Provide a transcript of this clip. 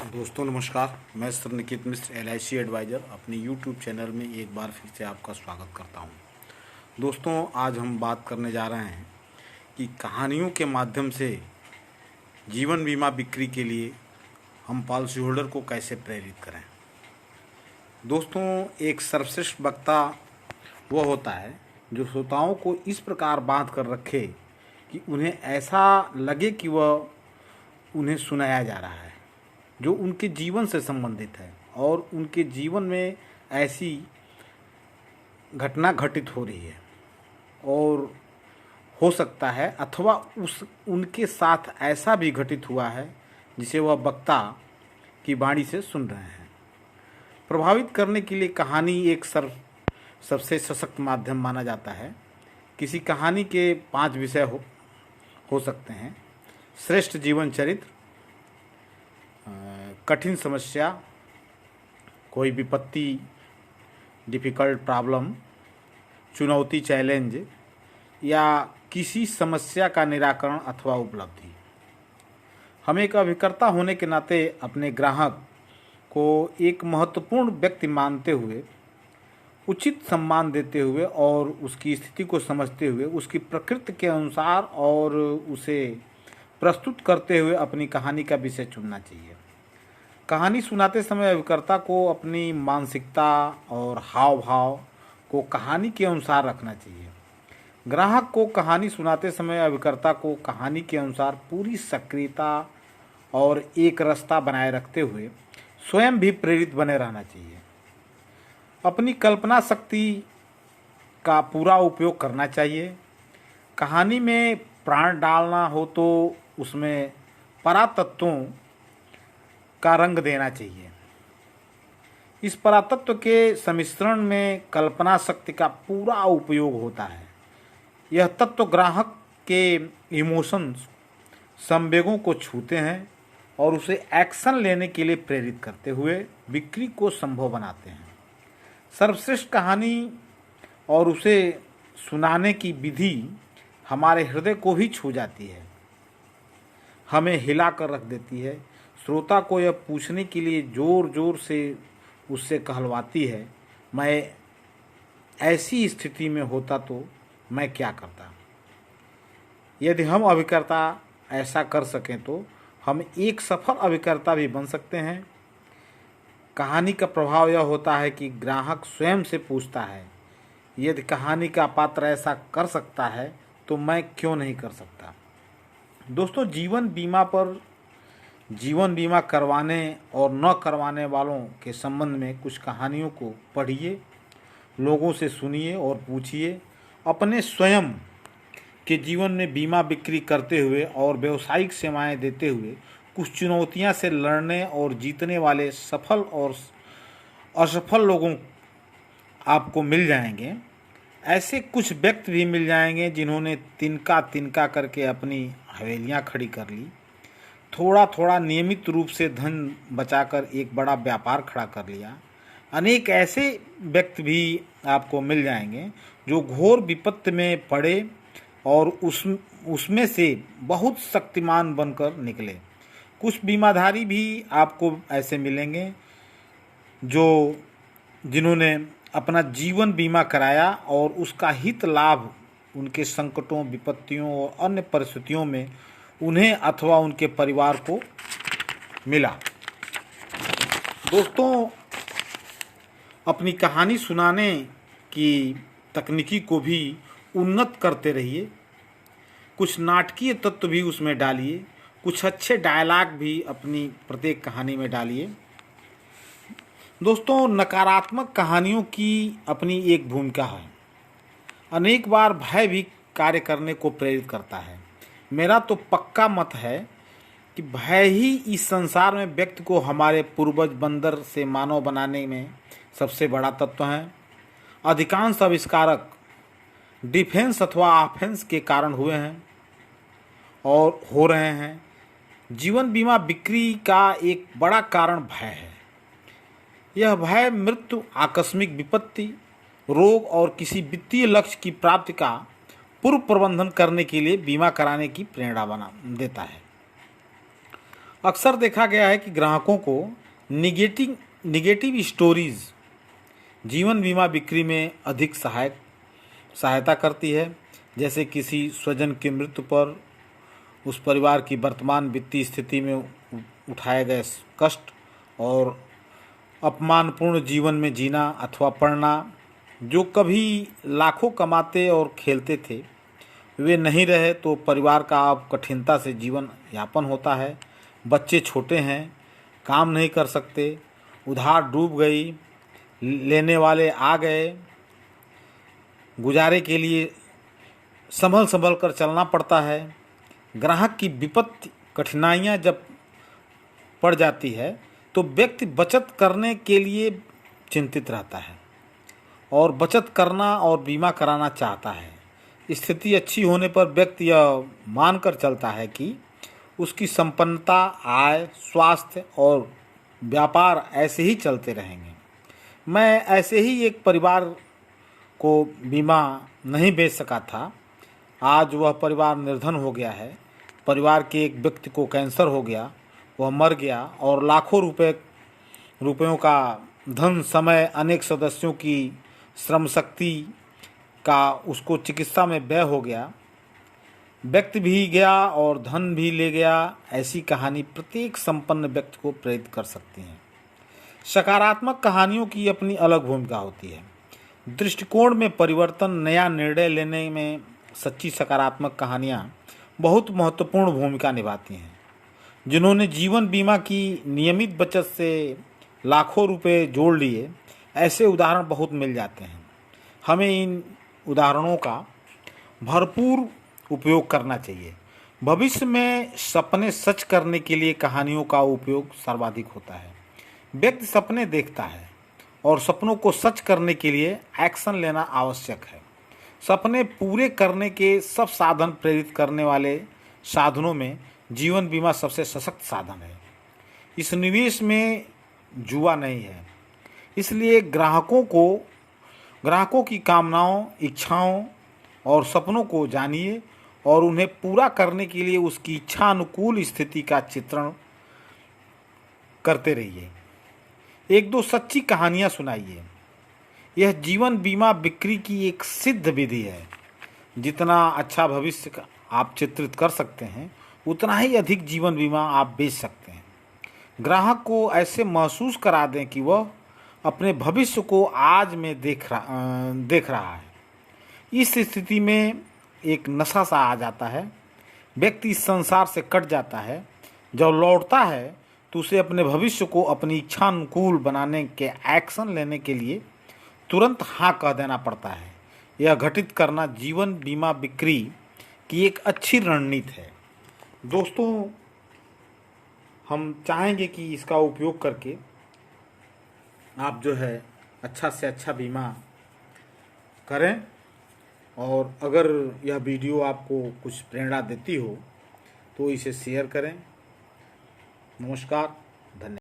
दोस्तों नमस्कार। मैं सर निकित मिश्र LIC एडवाइज़र अपने यूट्यूब चैनल में एक बार फिर से आपका स्वागत करता हूं। दोस्तों आज हम बात करने जा रहे हैं कि कहानियों के माध्यम से जीवन बीमा बिक्री के लिए हम पॉलिसी होल्डर को कैसे प्रेरित करें। दोस्तों एक सर्वश्रेष्ठ वक्ता वह होता है जो श्रोताओं को इस प्रकार बांध कर रखे कि उन्हें ऐसा लगे कि वह उन्हें सुनाया जा रहा है, जो उनके जीवन से संबंधित है और उनके जीवन में ऐसी घटना घटित हो रही है और हो सकता है अथवा उनके साथ ऐसा भी घटित हुआ है जिसे वह वक्ता की वाणी से सुन रहे हैं। प्रभावित करने के लिए कहानी एक सबसे सशक्त माध्यम माना जाता है। किसी कहानी के 5 विषय हो सकते हैं: श्रेष्ठ जीवन चरित्र, कठिन समस्या, कोई विपत्ति, डिफ़िकल्ट प्रॉब्लम, चुनौती चैलेंज, या किसी समस्या का निराकरण अथवा उपलब्धि। हम एक अभिकर्ता होने के नाते अपने ग्राहक को एक महत्वपूर्ण व्यक्ति मानते हुए, उचित सम्मान देते हुए और उसकी स्थिति को समझते हुए उसकी प्रकृति के अनुसार और उसे प्रस्तुत करते हुए अपनी कहानी का विषय चुनना चाहिए। कहानी सुनाते समय अभिकर्ता को अपनी मानसिकता और हाव भाव को कहानी के अनुसार रखना चाहिए। ग्राहक को कहानी सुनाते समय अभिकर्ता को कहानी के अनुसार पूरी सक्रियता और एक रस्ता बनाए रखते हुए स्वयं भी प्रेरित बने रहना चाहिए। अपनी कल्पना शक्ति का पूरा उपयोग करना चाहिए। कहानी में प्राण डालना हो तो उसमें परातत्वों का रंग देना चाहिए। इस परातत्व के सम्मिश्रण में कल्पना शक्ति का पूरा उपयोग होता है। यह तत्व ग्राहक के इमोशंस, संवेगों को छूते हैं और उसे एक्शन लेने के लिए प्रेरित करते हुए बिक्री को संभव बनाते हैं। सर्वश्रेष्ठ कहानी और उसे सुनाने की विधि हमारे हृदय को ही छू जाती है, हमें हिला कर रख देती है। श्रोता को यह पूछने के लिए ज़ोर ज़ोर से उससे कहलवाती है, मैं ऐसी स्थिति में होता तो मैं क्या करता। यदि हम अभिकर्ता ऐसा कर सकें तो हम एक सफल अभिकर्ता भी बन सकते हैं। कहानी का प्रभाव यह होता है कि ग्राहक स्वयं से पूछता है, यदि कहानी का पात्र ऐसा कर सकता है तो मैं क्यों नहीं कर सकता। दोस्तों जीवन बीमा करवाने और न करवाने वालों के संबंध में कुछ कहानियों को पढ़िए, लोगों से सुनिए और पूछिए। अपने स्वयं के जीवन में बीमा बिक्री करते हुए और व्यावसायिक सेवाएं देते हुए कुछ चुनौतियां से लड़ने और जीतने वाले सफल और असफल लोगों आपको मिल जाएंगे। ऐसे कुछ व्यक्ति भी मिल जाएंगे जिन्होंने तिनका तिनका करके अपनी हवेलियां खड़ी कर ली, थोड़ा थोड़ा नियमित रूप से धन बचाकर एक बड़ा व्यापार खड़ा कर लिया। अनेक ऐसे व्यक्ति भी आपको मिल जाएंगे जो घोर विपत्ति में पड़े और उसमें से बहुत शक्तिमान बनकर निकले। कुछ बीमाधारी भी आपको ऐसे मिलेंगे जिन्होंने अपना जीवन बीमा कराया और उसका हित लाभ उनके संकटों, विपत्तियों और अन्य परिस्थितियों में उन्हें अथवा उनके परिवार को मिला। दोस्तों अपनी कहानी सुनाने की तकनीकी को भी उन्नत करते रहिए। कुछ नाटकीय तत्व भी उसमें डालिए, कुछ अच्छे डायलॉग भी अपनी प्रत्येक कहानी में डालिए। दोस्तों नकारात्मक कहानियों की अपनी एक भूमिका है। अनेक बार भय भी कार्य करने को प्रेरित करता है। मेरा तो पक्का मत है कि भय ही इस संसार में व्यक्ति को हमारे पूर्वज बंदर से मानव बनाने में सबसे बड़ा तत्व है। अधिकांश आविष्कारक डिफेंस अथवा ऑफेंस के कारण हुए हैं और हो रहे हैं। जीवन बीमा बिक्री का एक बड़ा कारण भय है। यह भय मृत्यु, आकस्मिक विपत्ति, रोग और किसी वित्तीय लक्ष्य की प्राप्ति का पूर्व प्रबंधन करने के लिए बीमा कराने की प्रेरणा देता है। अक्सर देखा गया है कि ग्राहकों को निगेटिव स्टोरीज जीवन बीमा बिक्री में अधिक सहायता करती है। जैसे किसी स्वजन की मृत्यु पर उस परिवार की वर्तमान वित्तीय स्थिति में उठाए गए कष्ट और अपमानपूर्ण जीवन में जीना अथवा पढ़ना। जो कभी लाखों कमाते और खेलते थे वे नहीं रहे तो परिवार का अब कठिनता से जीवन यापन होता है। बच्चे छोटे हैं, काम नहीं कर सकते, उधार डूब गई, लेने वाले आ गए, गुजारे के लिए संभल कर चलना पड़ता है। ग्राहक की विपत्ति कठिनाइयाँ जब पड़ जाती है तो व्यक्ति बचत करने के लिए चिंतित रहता है और बचत करना और बीमा कराना चाहता है। स्थिति अच्छी होने पर व्यक्ति यह मानकर चलता है कि उसकी संपन्नता, आय, स्वास्थ्य और व्यापार ऐसे ही चलते रहेंगे। मैं ऐसे ही एक परिवार को बीमा नहीं बेच सका था। आज वह परिवार निर्धन हो गया है। परिवार के एक व्यक्ति को कैंसर हो गया, वह मर गया और लाखों रुपयों का धन, समय, अनेक सदस्यों की श्रम शक्ति का उसको चिकित्सा में व्यय हो गया। व्यक्ति भी गया और धन भी ले गया। ऐसी कहानी प्रत्येक संपन्न व्यक्ति को प्रेरित कर सकती है। सकारात्मक कहानियों की अपनी अलग भूमिका होती है। दृष्टिकोण में परिवर्तन, नया निर्णय लेने में सच्ची सकारात्मक कहानियाँ बहुत महत्वपूर्ण भूमिका निभाती हैं। जिन्होंने जीवन बीमा की नियमित बचत से लाखों रुपए जोड़ लिए, ऐसे उदाहरण बहुत मिल जाते हैं। हमें इन उदाहरणों का भरपूर उपयोग करना चाहिए। भविष्य में सपने सच करने के लिए कहानियों का उपयोग सर्वाधिक होता है। व्यक्ति सपने देखता है और सपनों को सच करने के लिए एक्शन लेना आवश्यक है। सपने पूरे करने के सब साधन प्रेरित करने वाले साधनों में जीवन बीमा सबसे सशक्त साधन है। इस निवेश में जुआ नहीं है। इसलिए ग्राहकों की कामनाओं, इच्छाओं और सपनों को जानिए और उन्हें पूरा करने के लिए उसकी इच्छा अनुकूल स्थिति का चित्रण करते रहिए। एक दो सच्ची कहानियाँ सुनाइए। यह जीवन बीमा बिक्री की एक सिद्ध विधि है। जितना अच्छा भविष्य आप चित्रित कर सकते हैं, उतना ही अधिक जीवन बीमा आप बेच सकते हैं। ग्राहक को ऐसे महसूस करा दें कि वह अपने भविष्य को आज में देख रहा है। इस स्थिति में एक नशा सा आ जाता है। व्यक्ति इस संसार से कट जाता है। जब लौटता है तो उसे अपने भविष्य को अपनी इच्छा अनुकूल बनाने के एक्शन लेने के लिए तुरंत हाँ कह देना पड़ता है। यह घटित करना जीवन बीमा बिक्री की एक अच्छी रणनीति है। दोस्तों, हम चाहेंगे कि इसका उपयोग करके आप जो है अच्छा से अच्छा बीमा करें। और अगर यह वीडियो आपको कुछ प्रेरणा देती हो तो इसे शेयर करें। नमस्कार, धन्यवाद।